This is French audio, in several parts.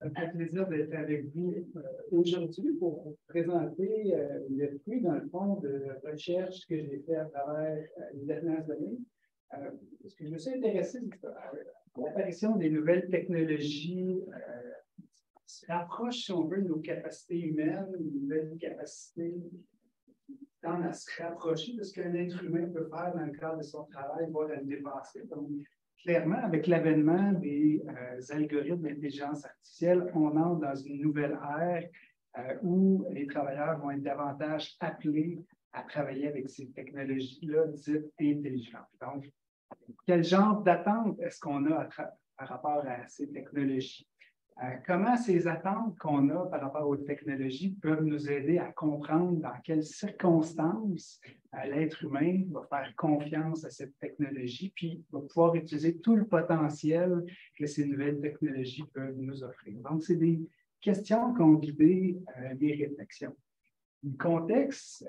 Ça me fait plaisir d'être avec vous aujourd'hui pour vous présenter le fruit, dans le fond, de recherche que j'ai fait à travers les dernières années. Ce que je me suis intéressé, c'est à l'apparition des nouvelles technologies se rapproche, si on veut, de nos capacités humaines, de nouvelles capacités tendent à se rapprocher de ce qu'un être humain peut faire dans le cadre de son travail, voire à le dépasser. Donc, clairement, avec l'avènement des algorithmes d'intelligence artificielle, on entre dans une nouvelle ère où les travailleurs vont être davantage appelés à travailler avec ces technologies-là dites intelligentes. Donc, quel genre d'attente est-ce qu'on a par rapport à ces technologies? Comment ces attentes qu'on a par rapport aux technologies peuvent nous aider à comprendre dans quelles circonstances l'être humain va faire confiance à cette technologie, puis va pouvoir utiliser tout le potentiel que ces nouvelles technologies peuvent nous offrir. Donc, c'est des questions qui ont guidé mes réflexions. Le contexte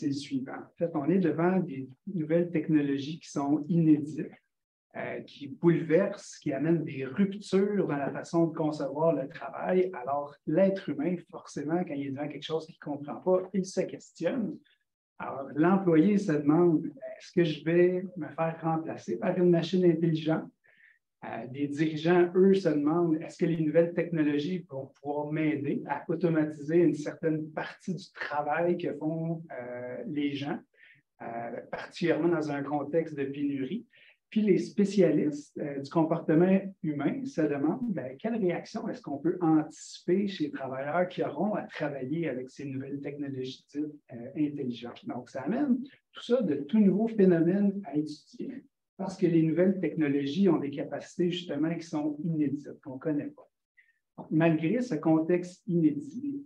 est le suivant. En fait, on est devant des nouvelles technologies qui sont inédites, qui bouleversent, qui amènent des ruptures dans la façon de concevoir le travail. Alors, l'être humain, forcément, quand il est devant quelque chose qu'il ne comprend pas, il se questionne. Alors, l'employé se demande, est-ce que je vais me faire remplacer par une machine intelligente? Les dirigeants, eux, se demandent, est-ce que les nouvelles technologies vont pouvoir m'aider à automatiser une certaine partie du travail que font les gens, particulièrement dans un contexte de pénurie? Puis les spécialistes du comportement humain se demandent quelle réaction est-ce qu'on peut anticiper chez les travailleurs qui auront à travailler avec ces nouvelles technologies intelligentes. Donc, ça amène tout ça de tout nouveaux phénomènes à étudier parce que les nouvelles technologies ont des capacités justement qui sont inédites, qu'on ne connaît pas. Donc, malgré ce contexte inédit,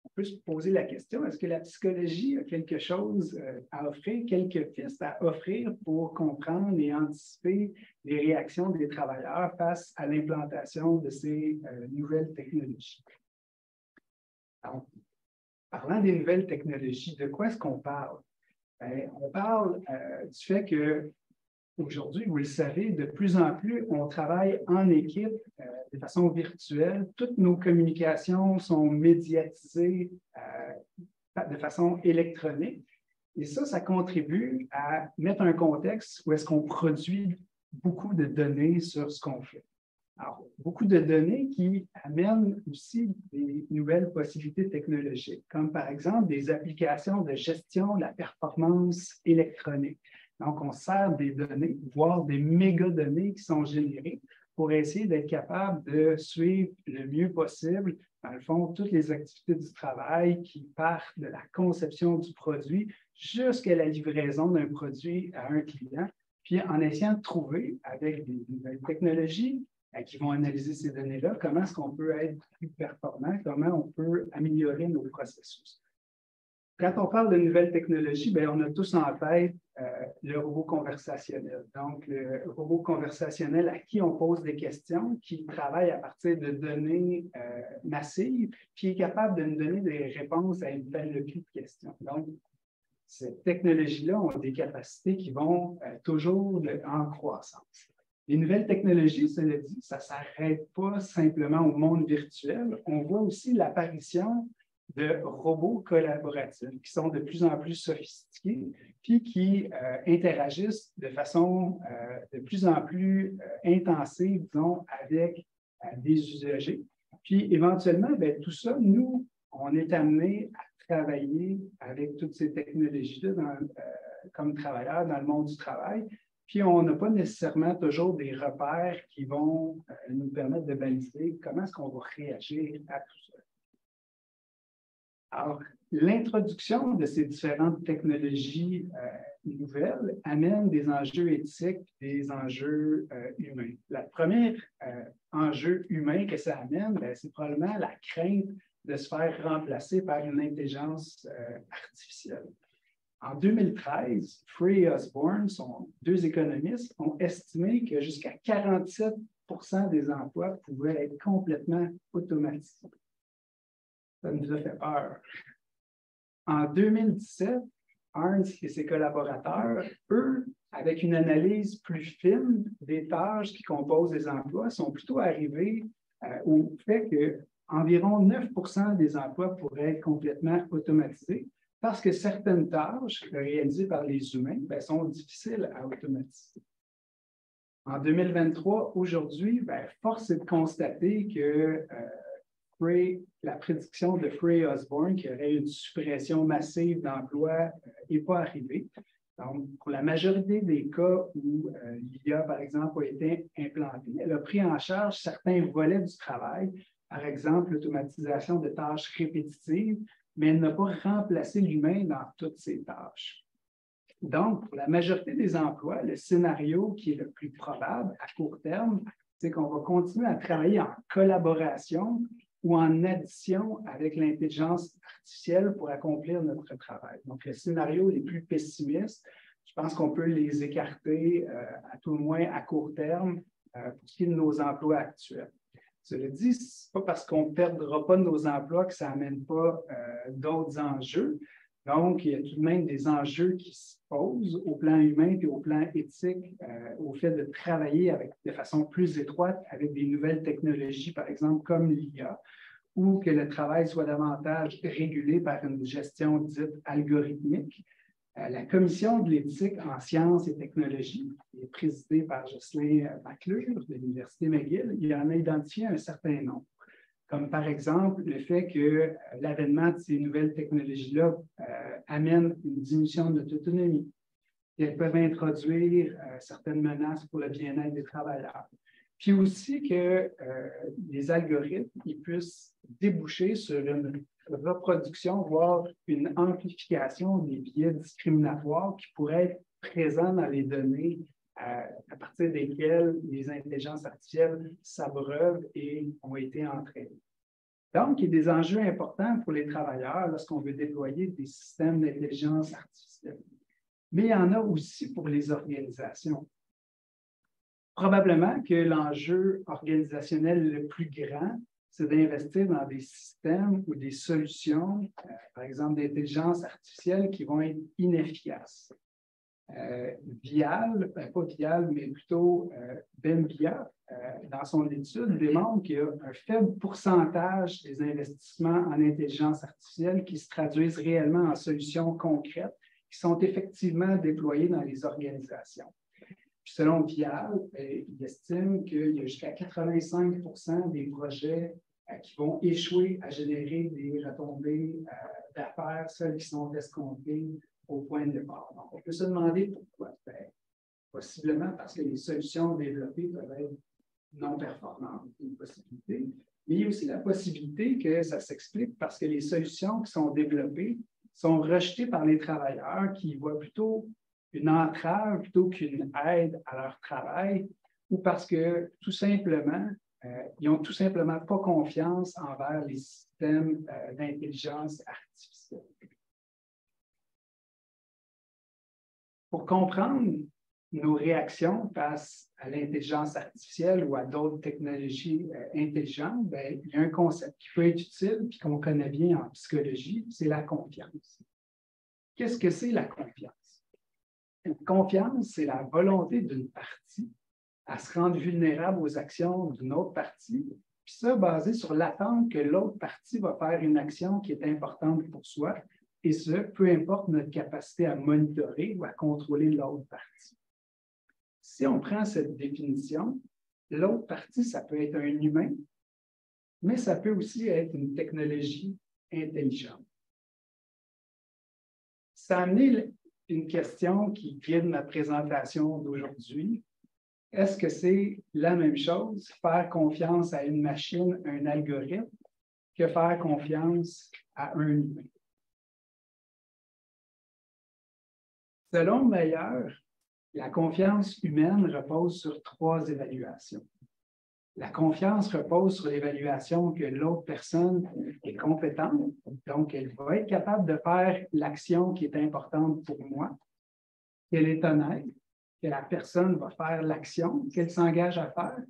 on peut se poser la question, est-ce que la psychologie a quelque chose à offrir, quelques pistes à offrir pour comprendre et anticiper les réactions des travailleurs face à l'implantation de ces nouvelles technologies? Alors, parlant des nouvelles technologies, de quoi est-ce qu'on parle? On parle du fait que aujourd'hui, vous le savez, de plus en plus, on travaille en équipe de façon virtuelle. Toutes nos communications sont médiatisées de façon électronique. Et ça contribue à mettre un contexte où est-ce qu'on produit beaucoup de données sur ce qu'on fait. Alors, beaucoup de données qui amènent aussi des nouvelles possibilités technologiques, comme par exemple des applications de gestion de la performance électronique. Donc, on sert des données, voire des mégadonnées qui sont générées pour essayer d'être capable de suivre le mieux possible, dans le fond, toutes les activités du travail qui partent de la conception du produit jusqu'à la livraison d'un produit à un client, puis en essayant de trouver, avec des nouvelles technologies qui vont analyser ces données-là, comment est-ce qu'on peut être plus performant, comment on peut améliorer nos processus. Quand on parle de nouvelles technologies, on a tous en tête le robot conversationnel. Donc, le robot conversationnel à qui on pose des questions, qui travaille à partir de données massives, qui est capable de nous donner des réponses à une panoplie de questions. Donc, ces technologies-là ont des capacités qui vont toujours en croissance. Les nouvelles technologies, cela dit, ça ne s'arrête pas simplement au monde virtuel. On voit aussi l'apparition de robots collaboratifs qui sont de plus en plus sophistiqués puis qui interagissent de façon de plus en plus intensive, disons, avec des usagers. Puis éventuellement, tout ça, nous, on est amenés à travailler avec toutes ces technologies-là comme travailleurs dans le monde du travail. Puis on n'a pas nécessairement toujours des repères qui vont nous permettre de baliser comment est-ce qu'on va réagir à tout ça. Alors, l'introduction de ces différentes technologies nouvelles amène des enjeux éthiques, des enjeux humains. Le premier enjeu humain que ça amène, c'est probablement la crainte de se faire remplacer par une intelligence artificielle. En 2013, Frey et Osborne, deux économistes, ont estimé que jusqu'à 47 % des emplois pouvaient être complètement automatisés. Ça nous a fait peur. En 2017, Arns et ses collaborateurs, eux, avec une analyse plus fine des tâches qui composent les emplois, sont plutôt arrivés au fait qu'environ 9% des emplois pourraient être complètement automatisés parce que certaines tâches réalisées par les humains sont difficiles à automatiser. En 2023, aujourd'hui, force est de constater que la prédiction de Frey Osborne, qu'il y aurait une suppression massive d'emplois, n'est pas arrivée. Donc, pour la majorité des cas où l'IA, par exemple, a été implantée, elle a pris en charge certains volets du travail, par exemple l'automatisation de tâches répétitives, mais elle n'a pas remplacé l'humain dans toutes ces tâches. Donc, pour la majorité des emplois, le scénario qui est le plus probable à court terme, c'est qu'on va continuer à travailler en collaboration ou en addition avec l'intelligence artificielle pour accomplir notre travail. Donc, les scénarios les plus pessimistes, je pense qu'on peut les écarter à tout le moins à court terme pour ce qui est de nos emplois actuels. Cela dit, ce n'est pas parce qu'on ne perdra pas nos emplois que ça n'amène pas d'autres enjeux. Donc, il y a tout de même des enjeux qui se posent au plan humain et au plan éthique, au fait de travailler de façon plus étroite avec des nouvelles technologies, par exemple comme l'IA, ou que le travail soit davantage régulé par une gestion dite algorithmique. La Commission de l'éthique en sciences et technologies, qui est présidée par Jocelyn McClure de l'Université McGill, il en a identifié un certain nombre, comme par exemple le fait que l'avènement de ces nouvelles technologies-là amène une diminution de notre autonomie, qu'elles peuvent introduire certaines menaces pour le bien-être des travailleurs. Puis aussi que les algorithmes puissent déboucher sur une reproduction, voire une amplification des biais discriminatoires qui pourraient être présents dans les données à partir desquelles les intelligences artificielles s'abreuvent et ont été entraînées. Donc, il y a des enjeux importants pour les travailleurs lorsqu'on veut déployer des systèmes d'intelligence artificielle. Mais il y en a aussi pour les organisations. Probablement que l'enjeu organisationnel le plus grand, c'est d'investir dans des systèmes ou des solutions, par exemple d'intelligence artificielle, qui vont être inefficaces. Vial, pas Vial, mais plutôt Benvia, dans son étude, démontre qu'il y a un faible pourcentage des investissements en intelligence artificielle qui se traduisent réellement en solutions concrètes qui sont effectivement déployées dans les organisations. Puis selon Vial, il estime qu'il y a jusqu'à 85% des projets qui vont échouer à générer des retombées d'affaires, celles qui sont escomptées au point de départ. Donc, on peut se demander pourquoi. Possiblement parce que les solutions développées peuvent être non performantes, c'est une possibilité. Mais il y a aussi la possibilité que ça s'explique parce que les solutions qui sont développées sont rejetées par les travailleurs qui voient plutôt une entrave plutôt qu'une aide à leur travail, ou parce que tout simplement, ils n'ont tout simplement pas confiance envers les systèmes d'intelligence artificielle. Pour comprendre nos réactions face à l'intelligence artificielle ou à d'autres technologies intelligentes, il y a un concept qui peut être utile et qu'on connaît bien en psychologie, c'est la confiance. Qu'est-ce que c'est la confiance? La confiance, c'est la volonté d'une partie à se rendre vulnérable aux actions d'une autre partie, puis ça basé sur l'attente que l'autre partie va faire une action qui est importante pour soi, et ce, peu importe notre capacité à monitorer ou à contrôler l'autre partie. Si on prend cette définition, l'autre partie, ça peut être un humain, mais ça peut aussi être une technologie intelligente. Ça a amené une question qui guide ma présentation d'aujourd'hui. Est-ce que c'est la même chose, faire confiance à une machine, un algorithme, que faire confiance à un humain? Selon Meyer, la confiance humaine repose sur 3 évaluations. La confiance repose sur l'évaluation que l'autre personne est compétente, donc elle va être capable de faire l'action qui est importante pour moi, qu'elle est honnête, que la personne va faire l'action qu'elle s'engage à faire.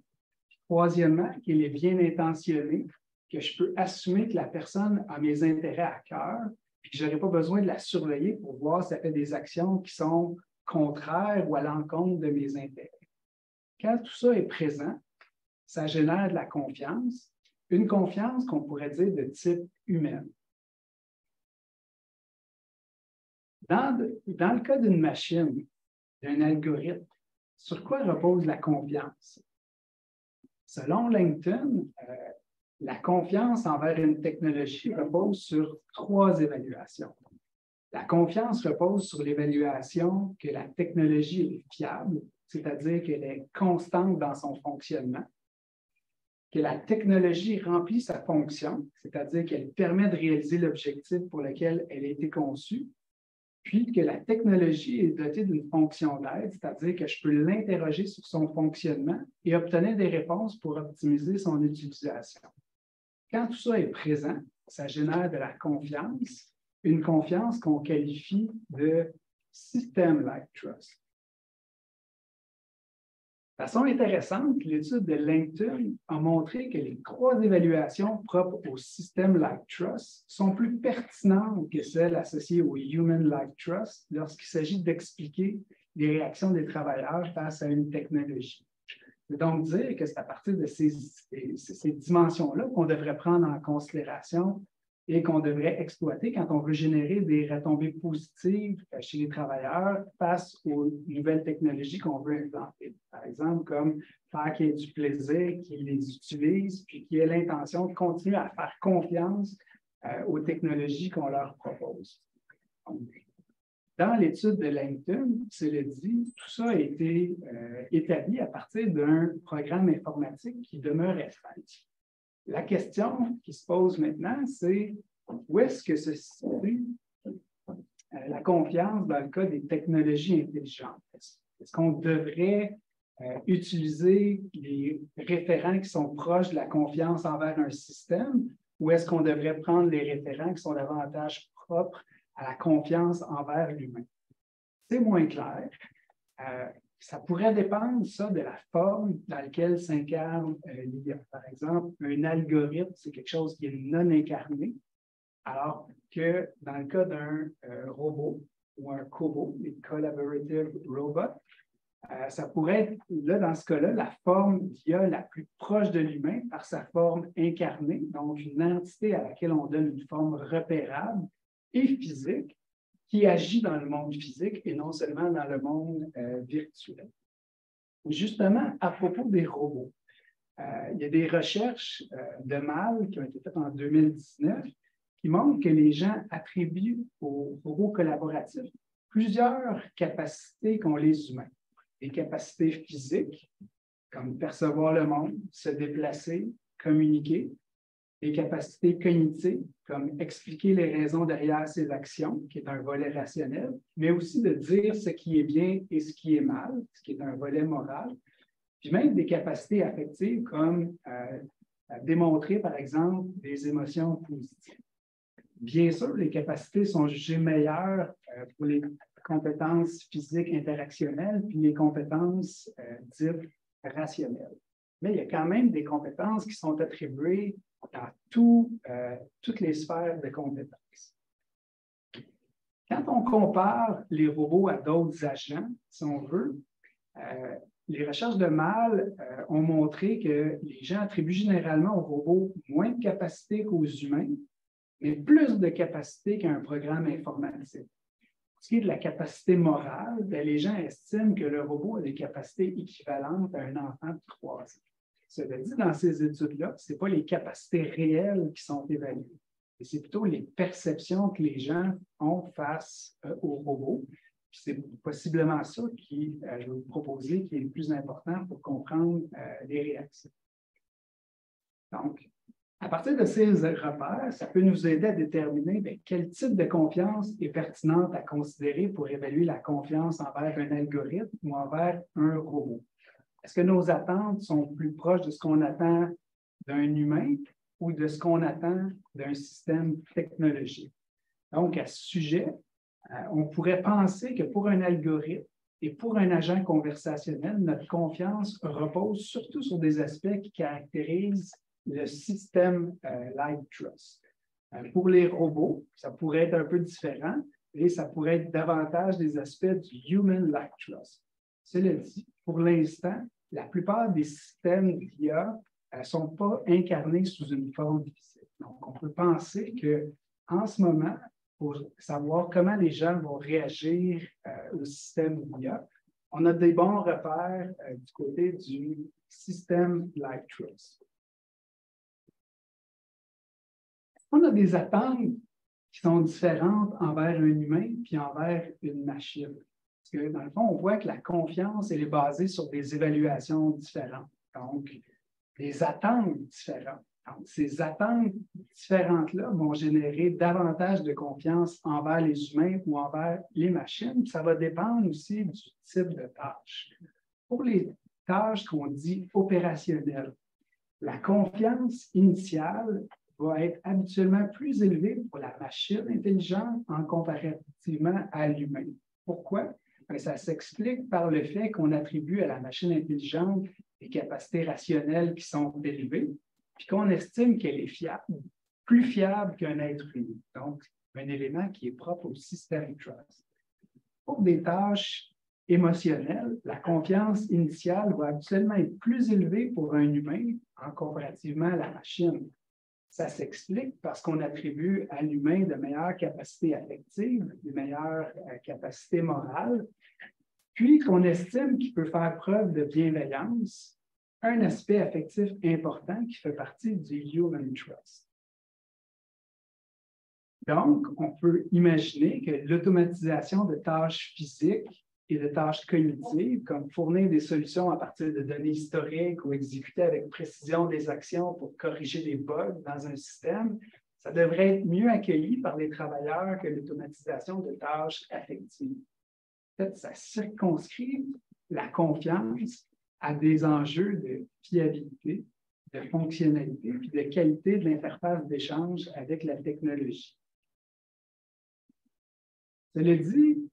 Troisièmement, qu'elle est bien intentionnée, que je peux assumer que la personne a mes intérêts à cœur, puis que je n'aurai pas besoin de la surveiller pour voir si elle fait des actions qui sont contraires ou à l'encontre de mes intérêts. Quand tout ça est présent, ça génère de la confiance, une confiance qu'on pourrait dire de type humain. Dans le cas d'une machine, d'un algorithme, sur quoi repose la confiance? Selon LinkedIn, la confiance envers une technologie repose sur 3 évaluations. La confiance repose sur l'évaluation que la technologie est fiable, c'est-à-dire qu'elle est constante dans son fonctionnement, que la technologie remplit sa fonction, c'est-à-dire qu'elle permet de réaliser l'objectif pour lequel elle a été conçue, puis que la technologie est dotée d'une fonction d'aide, c'est-à-dire que je peux l'interroger sur son fonctionnement et obtenir des réponses pour optimiser son utilisation. Quand tout ça est présent, ça génère de la confiance, une confiance qu'on qualifie de system-like trust. De façon intéressante, l'étude de LinkedIn a montré que les 3 évaluations propres au system-like trust sont plus pertinentes que celles associées au human-like trust lorsqu'il s'agit d'expliquer les réactions des travailleurs face à une technologie. C'est donc dire que c'est à partir de ces dimensions-là qu'on devrait prendre en considération et qu'on devrait exploiter quand on veut générer des retombées positives chez les travailleurs face aux nouvelles technologies qu'on veut implanter. Par exemple, comme faire qu'il y ait du plaisir, qu'ils les utilisent, puis qu'il y ait l'intention de continuer à faire confiance aux technologies qu'on leur propose. Dans l'étude de LinkedIn, cela dit, tout ça a été établi à partir d'un programme informatique qui demeure restreint. La question qui se pose maintenant, c'est où est-ce que se situe la confiance dans le cas des technologies intelligentes? Est-ce qu'on devrait utiliser les référents qui sont proches de la confiance envers un système ou est-ce qu'on devrait prendre les référents qui sont davantage propres à la confiance envers l'humain? C'est moins clair. Ça pourrait dépendre, ça, de la forme dans laquelle s'incarne l'IA. Par exemple, un algorithme, c'est quelque chose qui est non incarné, alors que dans le cas d'un robot ou un COBO, les Collaborative Robots, ça pourrait être, là, dans ce cas-là, la forme d'IA la plus proche de l'humain par sa forme incarnée, donc une entité à laquelle on donne une forme repérable et physique, qui agit dans le monde physique et non seulement dans le monde virtuel. Justement, à propos des robots, il y a des recherches de Mal qui ont été faites en 2019 qui montrent que les gens attribuent aux robots collaboratifs plusieurs capacités qu'ont les humains. Des capacités physiques, comme percevoir le monde, se déplacer, communiquer, des capacités cognitives, comme expliquer les raisons derrière ses actions, qui est un volet rationnel, mais aussi de dire ce qui est bien et ce qui est mal, ce qui est un volet moral, puis même des capacités affectives, comme démontrer, par exemple, des émotions positives. Bien sûr, les capacités sont jugées meilleures pour les compétences physiques interactionnelles, puis les compétences dites rationnelles. Mais il y a quand même des compétences qui sont attribuées dans toutes les sphères de compétences. Quand on compare les robots à d'autres agents, si on veut, les recherches de Mal ont montré que les gens attribuent généralement aux robots moins de capacités qu'aux humains, mais plus de capacités qu'un programme informatique. Pour ce qui est de la capacité morale, bien, les gens estiment que le robot a des capacités équivalentes à un enfant de 3 ans. Cela dit, dans ces études-là, ce n'est pas les capacités réelles qui sont évaluées, c'est plutôt les perceptions que les gens ont face aux robots. C'est possiblement ça qui, je vais vous proposer, qui est le plus important pour comprendre les réactions. Donc, à partir de ces repères, ça peut nous aider à déterminer bien, quel type de confiance est pertinente à considérer pour évaluer la confiance envers un algorithme ou envers un robot. Est-ce que nos attentes sont plus proches de ce qu'on attend d'un humain ou de ce qu'on attend d'un système technologique? Donc, à ce sujet, on pourrait penser que pour un algorithme et pour un agent conversationnel, notre confiance repose surtout sur des aspects qui caractérisent le système like trust. Pour les robots, ça pourrait être un peu différent et ça pourrait être davantage des aspects du human like trust. Cela dit, pour l'instant, la plupart des systèmes d'IA ne sont pas incarnés sous une forme physique. Donc, on peut penser qu'en ce moment, pour savoir comment les gens vont réagir au système d'IA, on a des bons repères du côté du système Light Trust. On a des attentes qui sont différentes envers un humain puis envers une machine. Parce que, dans le fond, on voit que la confiance, elle est basée sur des évaluations différentes. Donc, des attentes différentes. Donc, ces attentes différentes-là vont générer davantage de confiance envers les humains ou envers les machines. Ça va dépendre aussi du type de tâche. Pour les tâches qu'on dit opérationnelles, la confiance initiale va être habituellement plus élevée pour la machine intelligente en comparativement à l'humain. Pourquoi? Bien, ça s'explique par le fait qu'on attribue à la machine intelligente des capacités rationnelles qui sont élevées, puis qu'on estime qu'elle est fiable, plus fiable qu'un être humain. Donc, un élément qui est propre au système Trust. Pour des tâches émotionnelles, la confiance initiale va habituellement être plus élevée pour un humain en comparativement à la machine. Ça s'explique parce qu'on attribue à l'humain de meilleures capacités affectives, de meilleures capacités morales, puis qu'on estime qu'il peut faire preuve de bienveillance, un aspect affectif important qui fait partie du Human Trust. Donc, on peut imaginer que l'automatisation de tâches physiques et de tâches cognitives, comme fournir des solutions à partir de données historiques ou exécuter avec précision des actions pour corriger des bugs dans un système, ça devrait être mieux accueilli par les travailleurs que l'automatisation de tâches affectives. En fait, ça circonscrit la confiance à des enjeux de fiabilité, de fonctionnalité, puis de qualité de l'interface d'échange avec la technologie. Cela dit,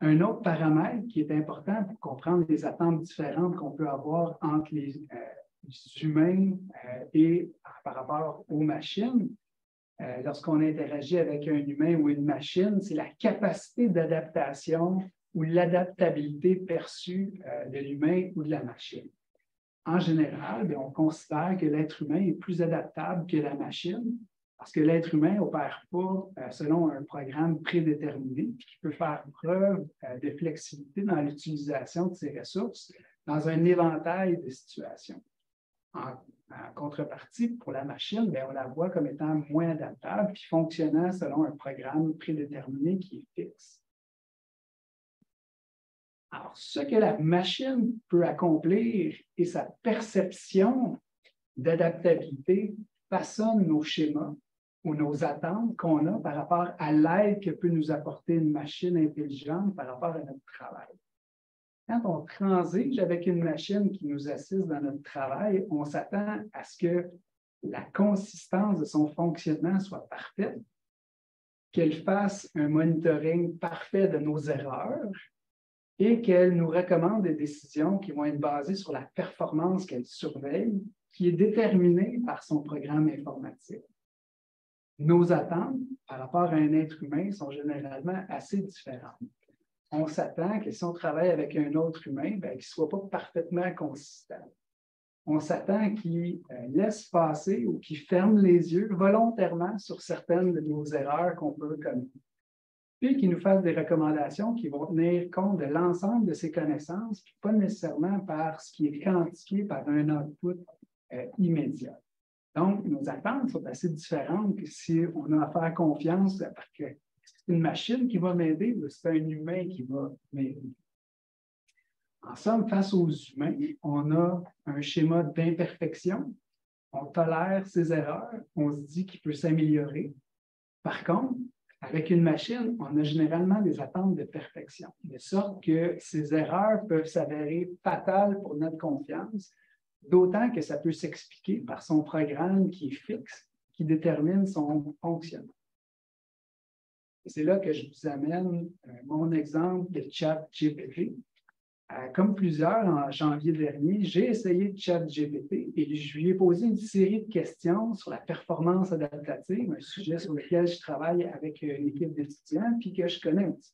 un autre paramètre qui est important pour comprendre les attentes différentes qu'on peut avoir entre les humains et par rapport aux machines, lorsqu'on interagit avec un humain ou une machine, c'est la capacité d'adaptation ou l'adaptabilité perçue de l'humain ou de la machine. En général, bien, on considère que l'être humain est plus adaptable que la machine parce que l'être humain n'opère pas selon un programme prédéterminé qui peut faire preuve de flexibilité dans l'utilisation de ses ressources dans un éventail de situations. En contrepartie, pour la machine, bien, on la voit comme étant moins adaptable puis fonctionnant selon un programme prédéterminé qui est fixe. Alors, ce que la machine peut accomplir et sa perception d'adaptabilité façonne nos schémas ou nos attentes qu'on a par rapport à l'aide que peut nous apporter une machine intelligente par rapport à notre travail. Quand on transige avec une machine qui nous assiste dans notre travail, on s'attend à ce que la consistance de son fonctionnement soit parfaite, qu'elle fasse un monitoring parfait de nos erreurs et qu'elle nous recommande des décisions qui vont être basées sur la performance qu'elle surveille, qui est déterminée par son programme informatique. Nos attentes par rapport à un être humain sont généralement assez différentes. On s'attend que si on travaille avec un autre humain, bien, qu'il ne soit pas parfaitement consistant. On s'attend qu'il laisse passer ou qu'il ferme les yeux volontairement sur certaines de nos erreurs qu'on peut commettre. Puis qu'il nous fasse des recommandations qui vont tenir compte de l'ensemble de ses connaissances, puis pas nécessairement par ce qui est quantifié par un output immédiat. Donc, nos attentes sont assez différentes que si on a à faire confiance parce que c'est une machine qui va m'aider ou c'est un humain qui va m'aider. En somme, face aux humains, on a un schéma d'imperfection, on tolère ses erreurs, on se dit qu'il peut s'améliorer. Par contre, avec une machine, on a généralement des attentes de perfection, de sorte que ces erreurs peuvent s'avérer fatales pour notre confiance, d'autant que ça peut s'expliquer par son programme qui est fixe, qui détermine son fonctionnement. C'est là que je vous amène mon exemple de ChatGPT. Comme plusieurs, en janvier dernier, j'ai essayé ChatGPT et je lui ai posé une série de questions sur la performance adaptative, un sujet sur lequel je travaille avec une équipe d'étudiants puis que je connais un petit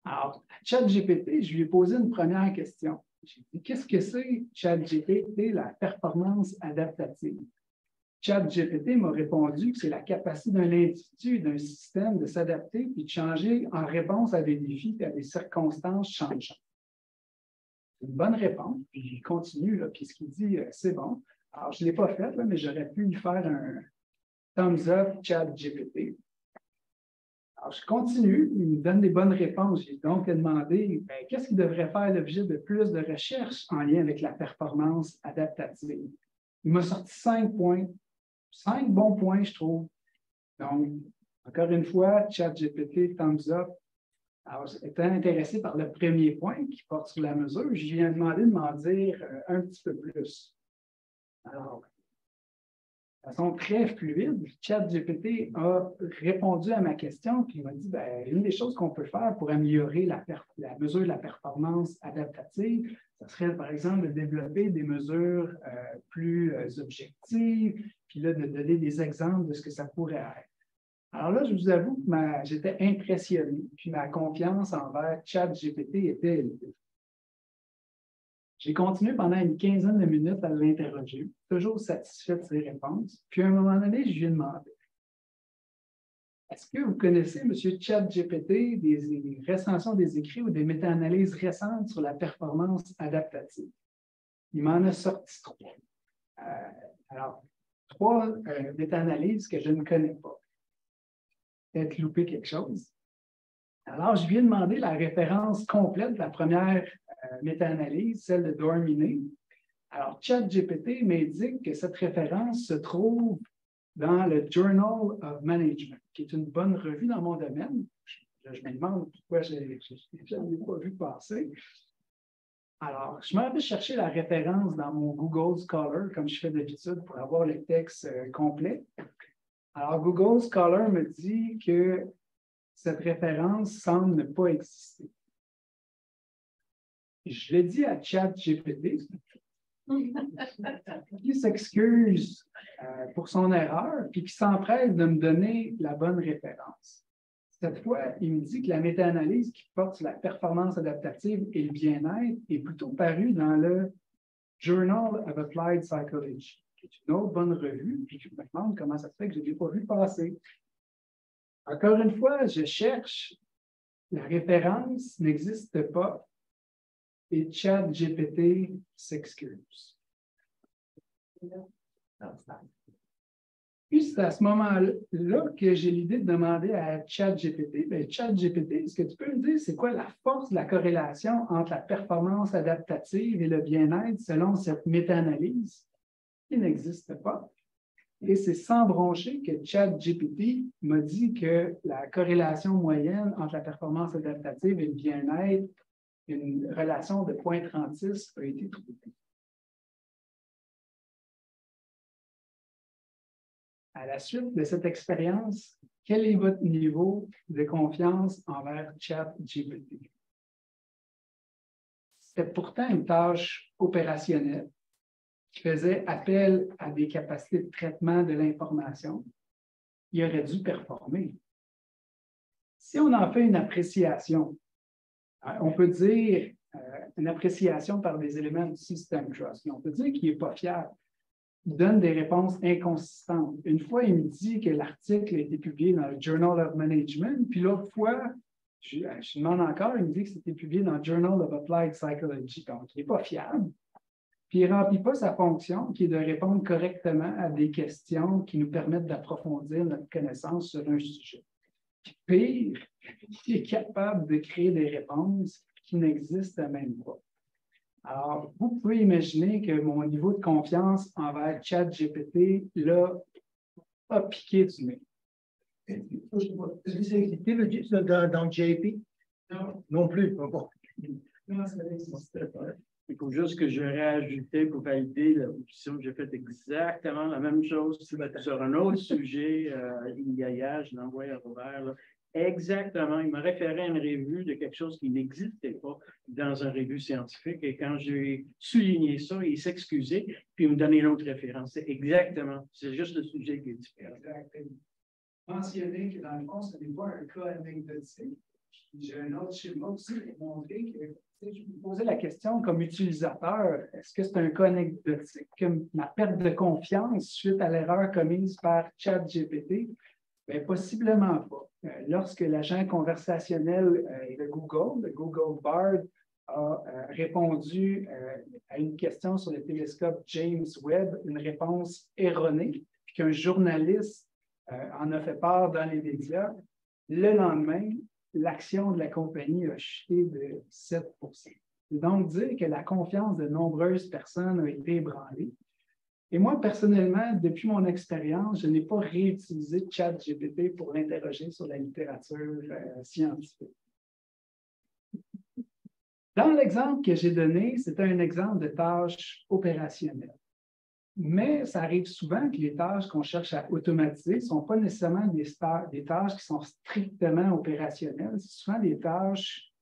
peu. Alors, ChatGPT, je lui ai posé une première question. J'ai dit, qu'est-ce que c'est ChatGPT, la performance adaptative? ChatGPT m'a répondu que c'est la capacité d'un individu, d'un système de s'adapter puis de changer en réponse à des défis et à des circonstances changeantes. C'est une bonne réponse, puis il continue, là, puis ce qu'il dit, c'est bon. Alors, je ne l'ai pas fait, là, mais j'aurais pu lui faire un thumbs up ChatGPT. Alors, je continue, il me donne des bonnes réponses. J'ai donc demandé qu'est-ce qui devrait faire l'objet de plus de recherches en lien avec la performance adaptative. Il m'a sorti 5 points. 5 bons points, je trouve. Donc, encore une fois, ChatGPT, thumbs up. Alors, étant intéressé par le premier point qui porte sur la mesure, je lui ai demandé de m'en dire un petit peu plus. Alors, de façon très fluide, ChatGPT a répondu à ma question, puis il m'a dit une des choses qu'on peut faire pour améliorer la mesure de la performance adaptative, ce serait par exemple de développer des mesures plus objectives, puis là, de donner des exemples de ce que ça pourrait être. Alors là, je vous avoue que j'étais impressionné, puis ma confiance envers ChatGPT était élevée. J'ai continué pendant une quinzaine de minutes à l'interroger, toujours satisfait de ses réponses. Puis à un moment donné, je lui ai demandé est-ce que vous connaissez, M. ChatGPT, des recensions des écrits ou des méta-analyses récentes sur la performance adaptative? Il m'en a sorti 3. Alors, 3 méta-analyses que je ne connais pas. Peut-être loupé quelque chose. Alors, je lui ai demandé la référence complète de la première méta-analyse, celle de Dorminet. Alors, ChatGPT m'indique que cette référence se trouve dans le Journal of Management, qui est une bonne revue dans mon domaine. Je me demande pourquoi je ne l'ai pas vu passer. Alors, je m'en vais chercher la référence dans mon Google Scholar, comme je fais d'habitude, pour avoir le texte complet. Alors, Google Scholar me dit que cette référence semble ne pas exister. Je l'ai dit à ChatGPT, qui s'excuse pour son erreur, puis qui s'empresse de me donner la bonne référence. Cette fois, il me dit que la méta-analyse qui porte sur la performance adaptative et le bien-être est plutôt parue dans le Journal of Applied Psychology, qui est une autre bonne revue, puis je me demande comment ça se fait que je ne l'ai pas vu passer. Encore une fois, je cherche, la référence n'existe pas et ChatGPT s'excuse. Puis c'est à ce moment-là que j'ai l'idée de demander à ChatGPT, ChatGPT, est-ce que tu peux me dire c'est quoi la force de la corrélation entre la performance adaptative et le bien-être selon cette méta-analyse qui n'existe pas? Et c'est sans broncher que ChatGPT m'a dit que la corrélation moyenne entre la performance adaptative et le bien-être, une relation de 0,36 a été trouvée. À la suite de cette expérience, quel est votre niveau de confiance envers ChatGPT? C'était pourtant une tâche opérationnelle qui faisait appel à des capacités de traitement de l'information. Il aurait dû performer. Si on en fait une appréciation, on peut dire une appréciation par des éléments du système trust. On peut dire qu'il n'est pas fiable. Il donne des réponses inconsistantes. Une fois, il me dit que l'article a été publié dans le Journal of Management, puis l'autre fois, je demande encore, il me dit que c'était publié dans le Journal of Applied Psychology. Donc, il n'est pas fiable. Puis, il ne remplit pas sa fonction, qui est de répondre correctement à des questions qui nous permettent d'approfondir notre connaissance sur un sujet. Puis, pire, il est capable de créer des réponses qui n'existent même pas. Alors, vous pouvez imaginer que mon niveau de confiance envers ChatGPT, là, a piqué du nez. Est-ce que c'est existé dans JP? Non. Non plus. Bon. Non, ça n'existe pas. Il faut juste que je réajoutais pour valider la position. J'ai fait exactement la même chose sur un autre sujet. Il y a hier, je l'ai envoyé à Robert. Là. Exactement. Il m'a référé à une revue de quelque chose qui n'existait pas dans une revue scientifique. Et quand j'ai souligné ça, il s'excusait, puis il me donnait une autre référence. C'est exactement. C'est juste le sujet qui est différent. Exactement. Mentionner que dans le fond, ce n'est pas un cas anecdotique. J'ai un autre schéma aussi pour montrer que je me posais la question comme utilisateur, est-ce que c'est un cas anecdotique que ma perte de confiance suite à l'erreur commise par ChatGPT? Bien, possiblement pas. Lorsque l'agent conversationnel de Google, le Google Bard, a répondu à une question sur le télescope James Webb, une réponse erronée, puis qu'un journaliste en a fait part dans les médias, le lendemain, l'action de la compagnie a chuté de 7 %. Donc, dire que la confiance de nombreuses personnes a été ébranlée. Et moi, personnellement, depuis mon expérience, je n'ai pas réutilisé ChatGPT pour l'interroger sur la littérature scientifique. Dans l'exemple que j'ai donné, c'était un exemple de tâche opérationnelle. Mais ça arrive souvent que les tâches qu'on cherche à automatiser ne sont pas nécessairement des tâches qui sont strictement opérationnelles. C'est souvent des tâches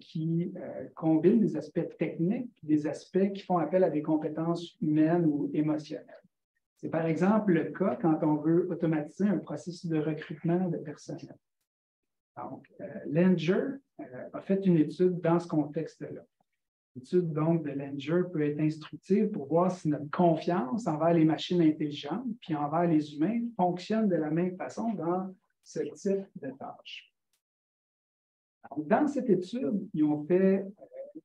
qui combinent des aspects techniques et des aspects qui font appel à des compétences humaines ou émotionnelles. C'est par exemple le cas quand on veut automatiser un processus de recrutement de personnel. Donc, Langer a fait une étude dans ce contexte-là. L'étude donc de Langer peut être instructive pour voir si notre confiance envers les machines intelligentes puis envers les humains fonctionne de la même façon dans ce type de tâches. Donc, dans cette étude, ils ont fait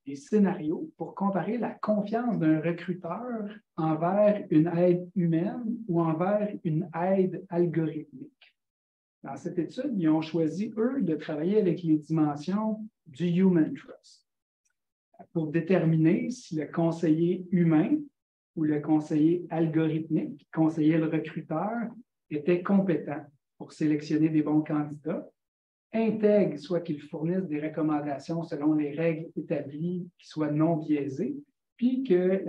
des scénarios pour comparer la confiance d'un recruteur envers une aide humaine ou envers une aide algorithmique. Dans cette étude, ils ont choisi, eux, de travailler avec les dimensions du Human Trust pour déterminer si le conseiller humain ou le conseiller algorithmique qui conseillait le recruteur était compétent pour sélectionner des bons candidats, intègre, soit qu'il fournisse des recommandations selon les règles établies qui soient non biaisées, puis que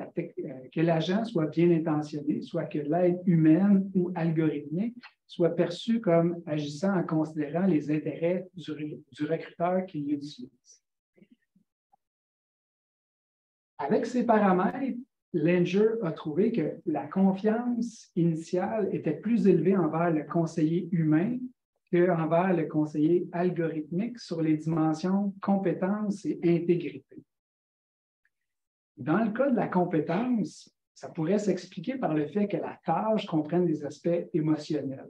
l'agent soit bien intentionné, soit que l'aide humaine ou algorithmique soit perçue comme agissant en considérant les intérêts du recruteur qui l'utilise. Avec ces paramètres, Langer a trouvé que la confiance initiale était plus élevée envers le conseiller humain qu'envers le conseiller algorithmique sur les dimensions compétence et intégrité. Dans le cas de la compétence, ça pourrait s'expliquer par le fait que la tâche comprenne des aspects émotionnels.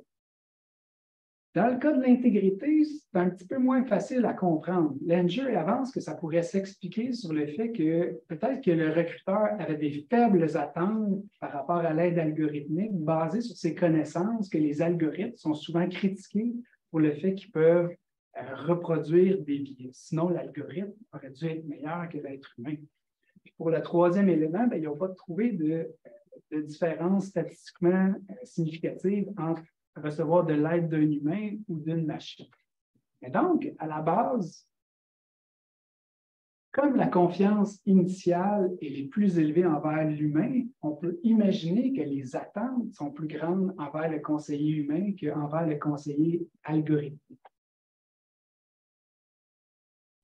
Dans le cas de l'intégrité, c'est un petit peu moins facile à comprendre. Langer avance que ça pourrait s'expliquer sur le fait que peut-être que le recruteur avait des faibles attentes par rapport à l'aide algorithmique basées sur ses connaissances que les algorithmes sont souvent critiqués pour le fait qu'ils peuvent reproduire des biais. Sinon, l'algorithme aurait dû être meilleur que l'être humain. Puis pour le troisième élément, ils n'ont pas trouvé de différence statistiquement significative entre recevoir de l'aide d'un humain ou d'une machine. Et donc, à la base, comme la confiance initiale est plus élevée envers l'humain, on peut imaginer que les attentes sont plus grandes envers le conseiller humain qu'envers le conseiller algorithmique.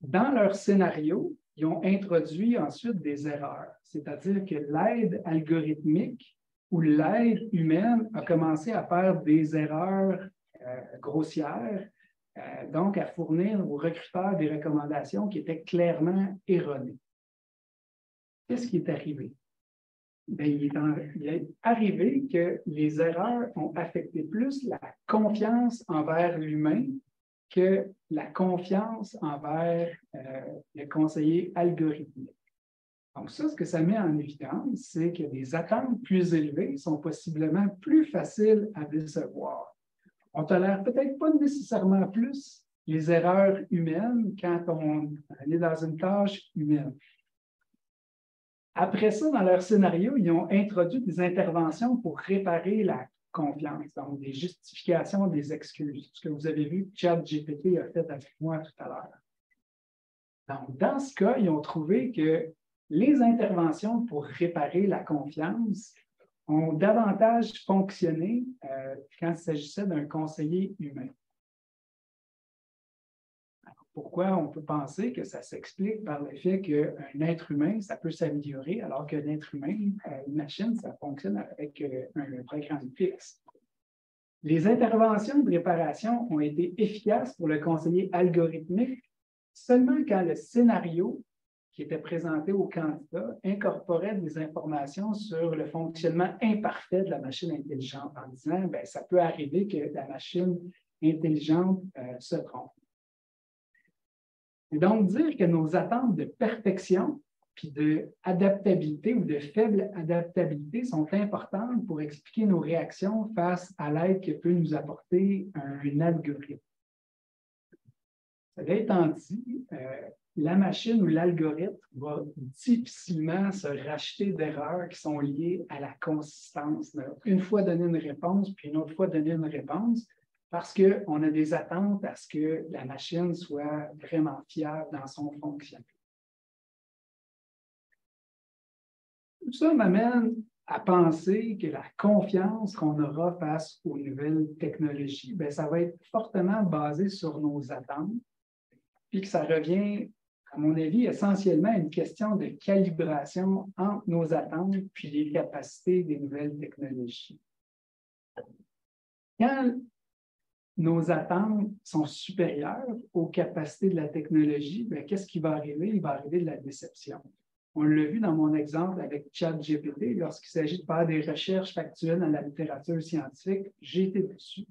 Dans leur scénario, ils ont introduit ensuite des erreurs, c'est-à-dire que l'aide algorithmique où l'aide humaine a commencé à faire des erreurs grossières, donc à fournir aux recruteurs des recommandations qui étaient clairement erronées. Qu'est-ce qui est arrivé? Bien, il est arrivé que les erreurs ont affecté plus la confiance envers l'humain que la confiance envers le conseiller algorithmique. Donc ça, ce que ça met en évidence, c'est que des attentes plus élevées sont possiblement plus faciles à décevoir. On ne tolère peut-être pas nécessairement plus les erreurs humaines quand on est dans une tâche humaine. Après ça, dans leur scénario, ils ont introduit des interventions pour réparer la confiance, donc des justifications, des excuses. Ce que vous avez vu que ChatGPT a fait avec moi tout à l'heure. Donc, dans ce cas, ils ont trouvé que les interventions pour réparer la confiance ont davantage fonctionné quand il s'agissait d'un conseiller humain. Alors, pourquoi on peut penser que ça s'explique par le fait qu'un être humain, ça peut s'améliorer, alors qu'un être humain, une machine, ça fonctionne avec un programme fixe. Les interventions de réparation ont été efficaces pour le conseiller algorithmique seulement quand le scénario qui était présenté au candidat incorporait des informations sur le fonctionnement imparfait de la machine intelligente en disant, bien, ça peut arriver que la machine intelligente se trompe. Et donc, dire que nos attentes de perfection puis d'adaptabilité ou de faible adaptabilité sont importantes pour expliquer nos réactions face à l'aide que peut nous apporter un algorithme. Cela étant dit, la machine ou l'algorithme va difficilement se racheter d'erreurs qui sont liées à la consistance. Une fois donné une réponse, puis une autre fois donné une réponse, parce qu'on a des attentes à ce que la machine soit vraiment fiable dans son fonctionnement. Tout ça m'amène à penser que la confiance qu'on aura face aux nouvelles technologies, bien, ça va être fortement basé sur nos attentes, puis que ça revient, à mon avis, essentiellement à une question de calibration entre nos attentes puis les capacités des nouvelles technologies. Quand nos attentes sont supérieures aux capacités de la technologie, bien, qu'est-ce qui va arriver? Il va arriver de la déception. On l'a vu dans mon exemple avec ChatGPT, lorsqu'il s'agit de faire des recherches factuelles dans la littérature scientifique, j'ai été déçu.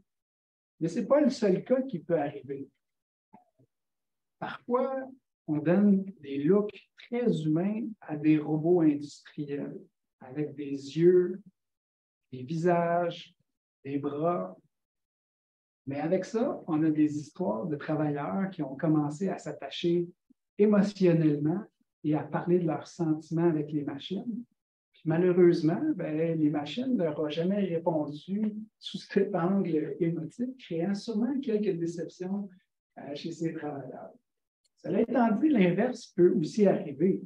Mais ce n'est pas le seul cas qui peut arriver. Parfois, on donne des looks très humains à des robots industriels, avec des yeux, des visages, des bras. Mais avec ça, on a des histoires de travailleurs qui ont commencé à s'attacher émotionnellement et à parler de leurs sentiments avec les machines. Puis malheureusement, bien, les machines ne leur ont jamais répondu sous cet angle émotif, créant sûrement quelques déceptions chez ces travailleurs. Cela étant dit, l'inverse peut aussi arriver.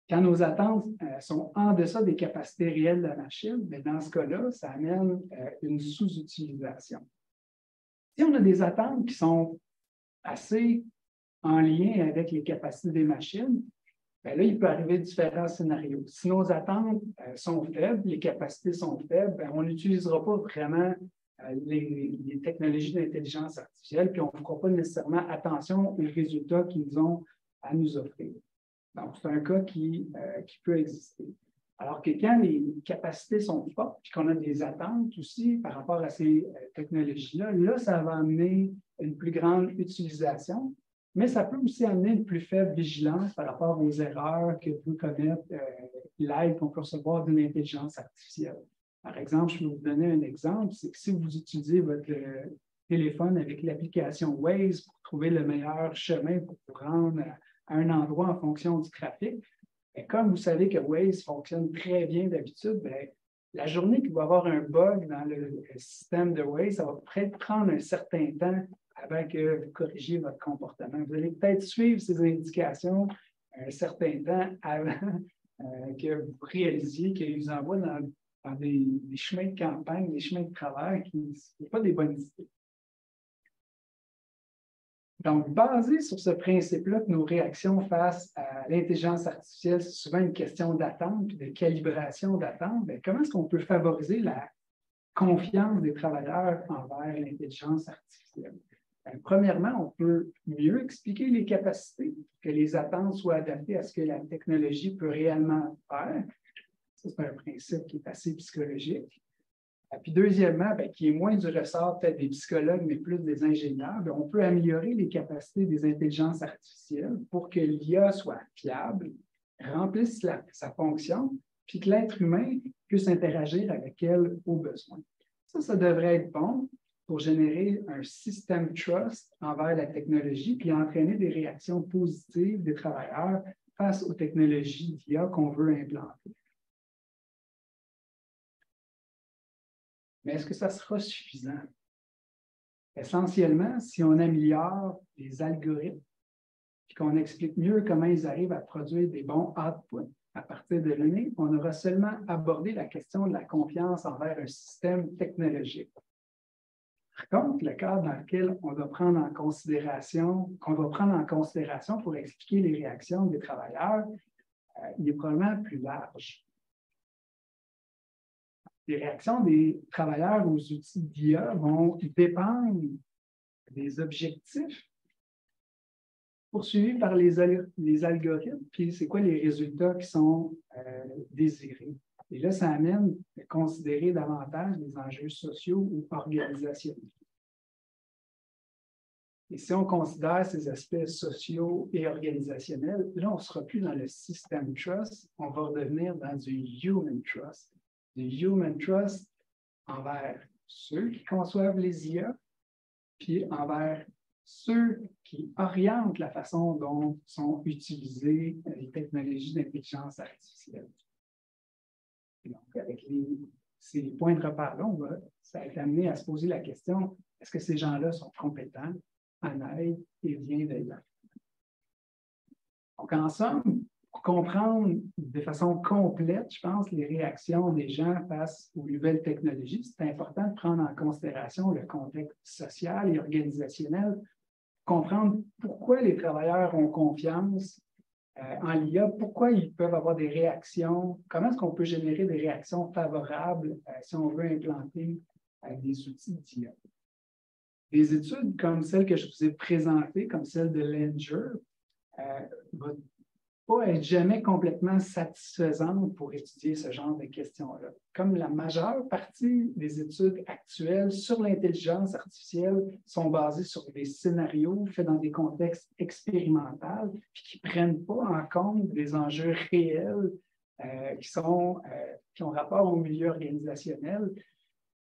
Quand nos attentes sont en deçà des capacités réelles de la machine, bien, dans ce cas-là, ça amène une sous-utilisation. Si on a des attentes qui sont assez en lien avec les capacités des machines, bien là, il peut arriver différents scénarios. Si nos attentes sont faibles, les capacités sont faibles, bien, on n'utilisera pas vraiment les technologies d'intelligence artificielle, puis on ne fera pas nécessairement attention aux résultats qu'ils ont à nous offrir. Donc, c'est un cas qui peut exister. Alors que quand les capacités sont fortes, puis qu'on a des attentes aussi par rapport à ces technologies-là, là, ça va amener une plus grande utilisation, mais ça peut aussi amener une plus faible vigilance par rapport aux erreurs que peut commettre l'aide qu'on peut recevoir d'une intelligence artificielle. Par exemple, je vais vous donner un exemple, c'est que si vous utilisez votre téléphone avec l'application Waze pour trouver le meilleur chemin pour vous rendre à un endroit en fonction du trafic, bien, comme vous savez que Waze fonctionne très bien d'habitude, bien, la journée qu'il va y avoir un bug dans le système de Waze, ça va peut-être prendre un certain temps avant que vous corrigiez votre comportement. Vous allez peut-être suivre ces indications un certain temps avant que vous réalisiez qu'ils vous envoient dans des chemins de campagne, des chemins de travail qui ne sont pas des bonnes idées. Donc, basé sur ce principe-là que nos réactions face à l'intelligence artificielle, c'est souvent une question d'attente, de calibration d'attente, bien, comment est-ce qu'on peut favoriser la confiance des travailleurs envers l'intelligence artificielle? Bien, premièrement, on peut mieux expliquer les capacités, que les attentes soient adaptées à ce que la technologie peut réellement faire. Ça, c'est un principe qui est assez psychologique. Et puis deuxièmement, bien, qui est moins du ressort peut-être des psychologues, mais plus des ingénieurs, bien, on peut améliorer les capacités des intelligences artificielles pour que l'IA soit fiable, remplisse sa fonction, puis que l'être humain puisse interagir avec elle au besoin. Ça devrait être bon pour générer un système trust envers la technologie, puis entraîner des réactions positives des travailleurs face aux technologies d'IA qu'on veut implanter. Mais est-ce que ça sera suffisant? Essentiellement, si on améliore les algorithmes et qu'on explique mieux comment ils arrivent à produire des bons outputs à partir de données, on aura seulement abordé la question de la confiance envers un système technologique. Par contre, le cadre dans lequel on va prendre en considération, qu'on va prendre en considération pour expliquer les réactions des travailleurs, il est probablement plus large. Les réactions des travailleurs aux outils d'IA vont dépendre des objectifs poursuivi par les algorithmes, puis c'est quoi les résultats qui sont désirés. Et là, ça amène à considérer davantage les enjeux sociaux ou organisationnels. Et si on considère ces aspects sociaux et organisationnels, là, on ne sera plus dans le system trust, on va redevenir dans du human trust. Du human trust envers ceux qui conçoivent les IA, puis envers ceux qui orientent la façon dont sont utilisées les technologies d'intelligence artificielle. Donc, avec ces points de repère-là, ça va être amené à se poser la question, est-ce que ces gens-là sont compétents, en aide et bienveillants? Donc, en somme, pour comprendre de façon complète, je pense, les réactions des gens face aux nouvelles technologies, c'est important de prendre en considération le contexte social et organisationnel, comprendre pourquoi les travailleurs ont confiance en l'IA, pourquoi ils peuvent avoir des réactions, comment est-ce qu'on peut générer des réactions favorables si on veut implanter des outils d'IA. Des études comme celle que je vous ai présentée, comme celle de Langer, ne vont pas être jamais complètement satisfaisantes pour étudier ce genre de questions-là. Comme la majeure partie des études actuelles sur l'intelligence artificielle sont basées sur des scénarios faits dans des contextes expérimentaux, puis qui ne prennent pas en compte des enjeux réels qui ont rapport au milieu organisationnel,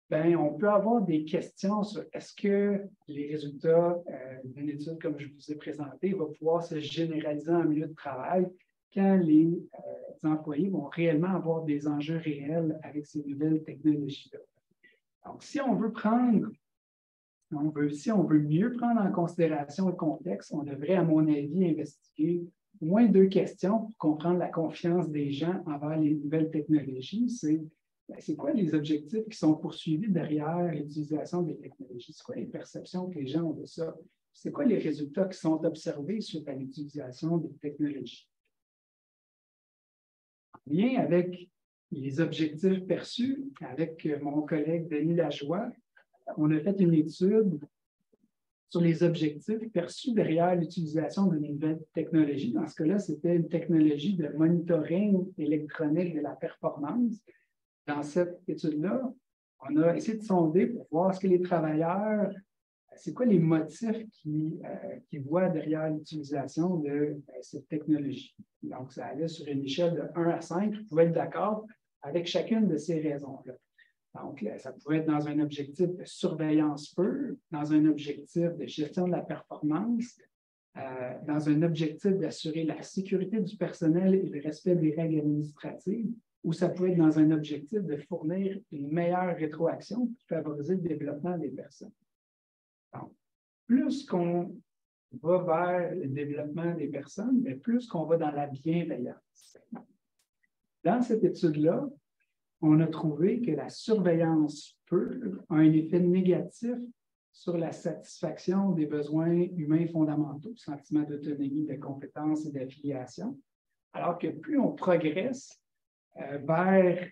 bien, on peut avoir des questions sur est-ce que les résultats d'une étude comme je vous ai présenté vont pouvoir se généraliser en milieu de travail quand les employés vont réellement avoir des enjeux réels avec ces nouvelles technologies-là. Donc, si on veut mieux prendre en considération le contexte, on devrait, à mon avis, investiguer au moins 2 questions pour comprendre la confiance des gens envers les nouvelles technologies. C'est quoi les objectifs qui sont poursuivis derrière l'utilisation des technologies? C'est quoi les perceptions que les gens ont de ça? C'est quoi les résultats qui sont observés suite à l'utilisation des technologies? En lien avec les objectifs perçus, avec mon collègue Denis Lajoie, on a fait une étude sur les objectifs perçus derrière l'utilisation de nouvelles technologies. Dans ce cas-là, c'était une technologie de monitoring électronique de la performance. Dans cette étude-là, on a essayé de sonder pour voir ce que les travailleurs, c'est quoi les motifs qu'ils voient derrière l'utilisation de cette technologie. Donc, ça allait sur une échelle de 1 à 5, vous pouvez être d'accord avec chacune de ces raisons-là. Donc, ça pouvait être dans un objectif de surveillance pure, dans un objectif de gestion de la performance, dans un objectif d'assurer la sécurité du personnel et le respect des règles administratives, ou ça peut être dans un objectif de fournir une meilleure rétroaction pour favoriser le développement des personnes. Donc, plus qu'on va vers le développement des personnes, mais plus qu'on va dans la bienveillance. Dans cette étude-là, on a trouvé que la surveillance pure a un effet négatif sur la satisfaction des besoins humains fondamentaux, sentiment d'autonomie, de compétence et d'affiliation, alors que plus on progresse vers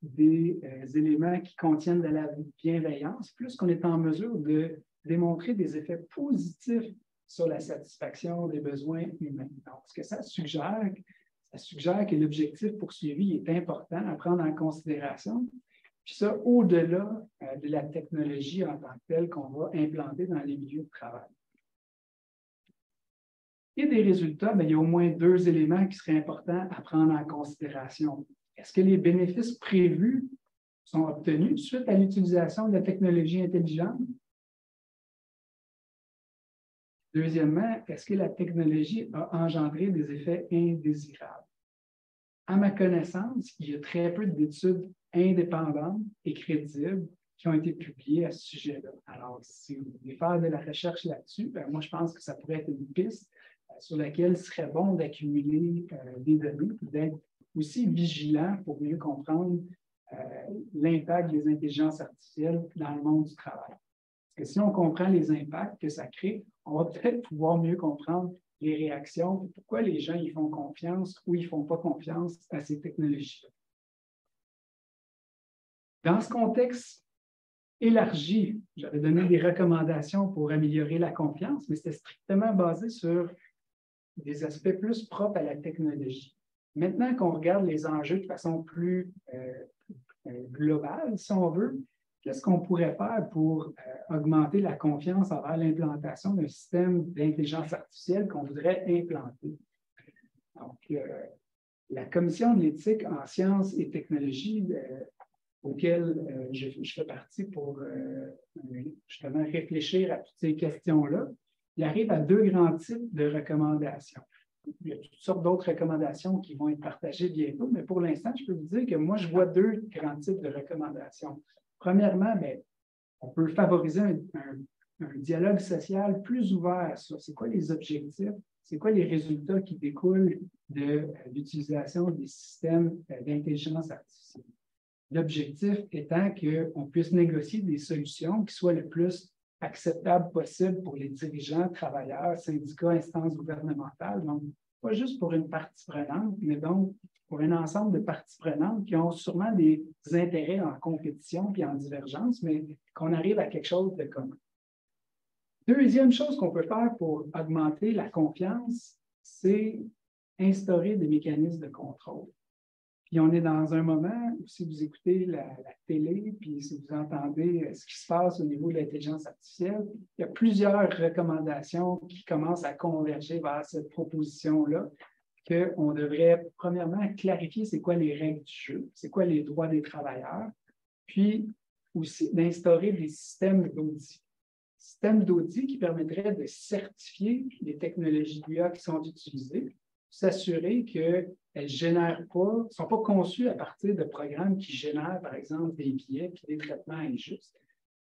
des éléments qui contiennent de la bienveillance, plus qu'on est en mesure de démontrer des effets positifs sur la satisfaction des besoins humains. Donc, ce que ça suggère que l'objectif poursuivi est important à prendre en considération, puis ça, au-delà de la technologie en tant que telle qu'on va implanter dans les milieux de travail. Et des résultats, bien, il y a au moins 2 éléments qui seraient importants à prendre en considération. Est-ce que les bénéfices prévus sont obtenus suite à l'utilisation de la technologie intelligente? Deuxièmement, est-ce que la technologie a engendré des effets indésirables? À ma connaissance, il y a très peu d'études indépendantes et crédibles qui ont été publiées à ce sujet-là. Alors, si vous voulez faire de la recherche là-dessus, ben, moi, je pense que ça pourrait être une piste sur laquelle il serait bon d'accumuler des données et d'être aussi vigilant pour mieux comprendre l'impact des intelligences artificielles dans le monde du travail. Parce que si on comprend les impacts que ça crée, on va peut-être pouvoir mieux comprendre les réactions, pourquoi les gens y font confiance ou ils ne font pas confiance à ces technologies-là. Dans ce contexte élargi. J'avais donné des recommandations pour améliorer la confiance, mais c'était strictement basé sur des aspects plus propres à la technologie. Maintenant qu'on regarde les enjeux de façon plus globale, si on veut, qu'est-ce qu'on pourrait faire pour augmenter la confiance envers l'implantation d'un système d'intelligence artificielle qu'on voudrait implanter? Donc, la Commission de l'éthique en sciences et technologies, auquel je fais partie pour justement réfléchir à toutes ces questions-là, il arrive à 2 grands types de recommandations. Il y a toutes sortes d'autres recommandations qui vont être partagées bientôt, mais pour l'instant, je peux vous dire que moi, je vois 2 grands types de recommandations. Premièrement, bien, on peut favoriser un dialogue social plus ouvert sur c'est quoi les objectifs, c'est quoi les résultats qui découlent de l'utilisation des systèmes d'intelligence artificielle. L'objectif étant qu'on puisse négocier des solutions qui soient le plus acceptables possible pour les dirigeants, travailleurs, syndicats, instances gouvernementales. Donc, pas juste pour une partie prenante, mais donc pour un ensemble de parties prenantes qui ont sûrement des intérêts en compétition puis en divergence, mais qu'on arrive à quelque chose de commun. Deuxième chose qu'on peut faire pour augmenter la confiance, c'est instaurer des mécanismes de contrôle. Puis on est dans un moment où si vous écoutez la télé, puis si vous entendez ce qui se passe au niveau de l'intelligence artificielle, il y a plusieurs recommandations qui commencent à converger vers cette proposition-là, qu'on devrait premièrement clarifier c'est quoi les règles du jeu, c'est quoi les droits des travailleurs, puis aussi d'instaurer des systèmes d'audit. Systèmes d'audit qui permettraient de certifier les technologies d'IA qui sont utilisées, s'assurer qu'elles ne génèrent pas, ne sont pas conçues à partir de programmes qui génèrent, par exemple, des biais et des traitements injustes.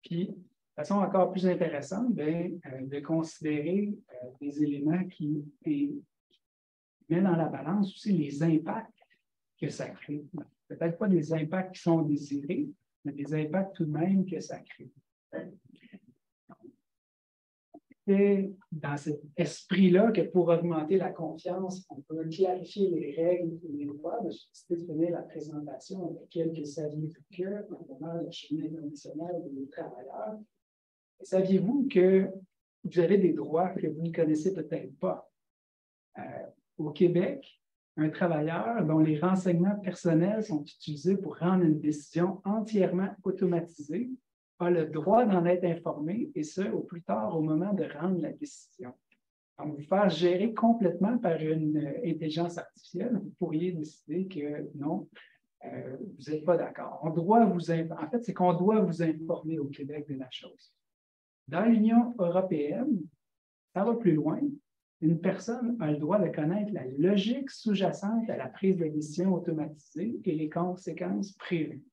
Puis, de façon encore plus intéressante, de considérer des éléments qui mettent dans la balance aussi les impacts que ça crée. Peut-être pas des impacts qui sont désirés, mais des impacts tout de même que ça crée. C'est dans cet esprit-là que pour augmenter la confiance, on peut clarifier les règles et les lois. Je vais finir la présentation avec quelques saviez-vous que, notamment la Chemin internationale des travailleurs. Saviez-vous que vous avez des droits que vous ne connaissez peut-être pas? Au Québec, un travailleur dont les renseignements personnels sont utilisés pour rendre une décision entièrement automatisée a le droit d'en être informé, et ce, au plus tard, au moment de rendre la décision. Donc, vous faire gérer complètement par une intelligence artificielle, vous pourriez décider que non, vous n'êtes pas d'accord. En fait, c'est qu'on doit vous informer au Québec de la chose. Dans l'Union européenne, ça va plus loin. Une personne a le droit de connaître la logique sous-jacente à la prise de décision automatisée et les conséquences prévues.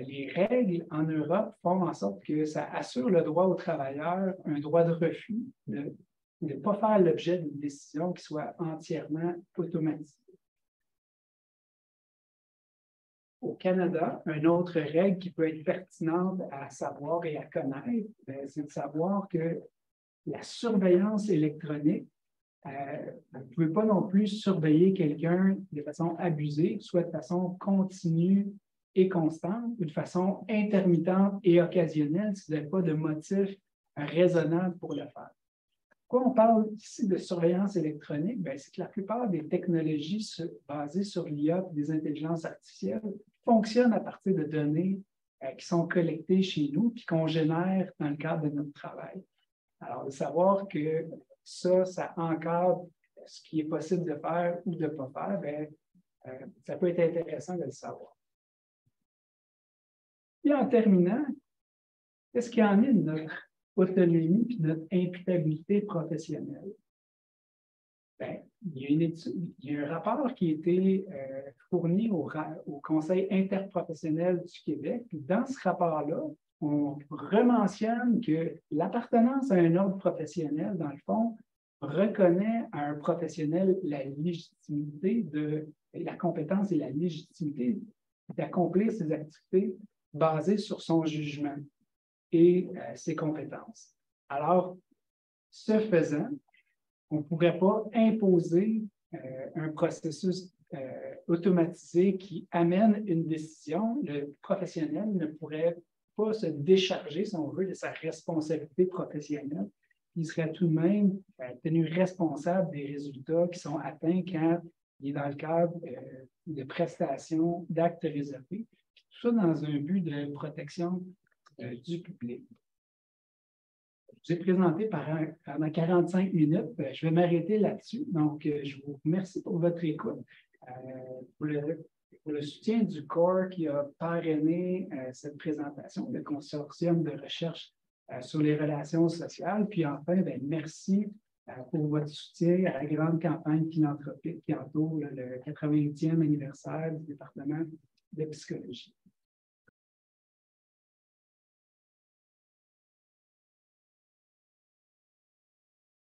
Les règles en Europe font en sorte que ça assure le droit aux travailleurs un droit de refus de ne pas faire l'objet d'une décision qui soit entièrement automatisée. Au Canada, une autre règle qui peut être pertinente à savoir et à connaître, c'est de savoir que la surveillance électronique, vous ne pouvez pas non plus surveiller quelqu'un de façon abusée, soit de façon continue et constante, ou de façon intermittente et occasionnelle si vous n'avez pas de motif raisonnable pour le faire. Pourquoi on parle ici de surveillance électronique? C'est que la plupart des technologies basées sur l'IA et des intelligences artificielles fonctionnent à partir de données qui sont collectées chez nous et qu'on génère dans le cadre de notre travail. Alors, de savoir que ça encadre ce qui est possible de faire ou de ne pas faire, ça peut être intéressant de le savoir. Et en terminant, qu'est-ce qu'il y en est de notre autonomie et de notre imputabilité professionnelle? Il y a un rapport qui a été fourni au Conseil interprofessionnel du Québec. Dans ce rapport-là, on rementionne que l'appartenance à un ordre professionnel, dans le fond, reconnaît à un professionnel la légitimité la compétence et la légitimité d'accomplir ses activités basées sur son jugement et ses compétences. Alors, ce faisant, on ne pourrait pas imposer un processus automatisé qui amène une décision. Le professionnel ne pourrait pas se décharger, si on veut, de sa responsabilité professionnelle. Il serait tout de même tenu responsable des résultats qui sont atteints quand il est dans le cadre de prestations d'actes réservés. Tout ça dans un but de protection du public. Je vous ai présenté pendant 45 minutes. Je vais m'arrêter là-dessus. Donc, je vous remercie pour votre écoute. Pour le soutien du corps qui a parrainé cette présentation, le consortium de recherche sur les relations sociales. Puis enfin, merci pour votre soutien à la grande campagne philanthropique qui entoure le 80e anniversaire du département de psychologie.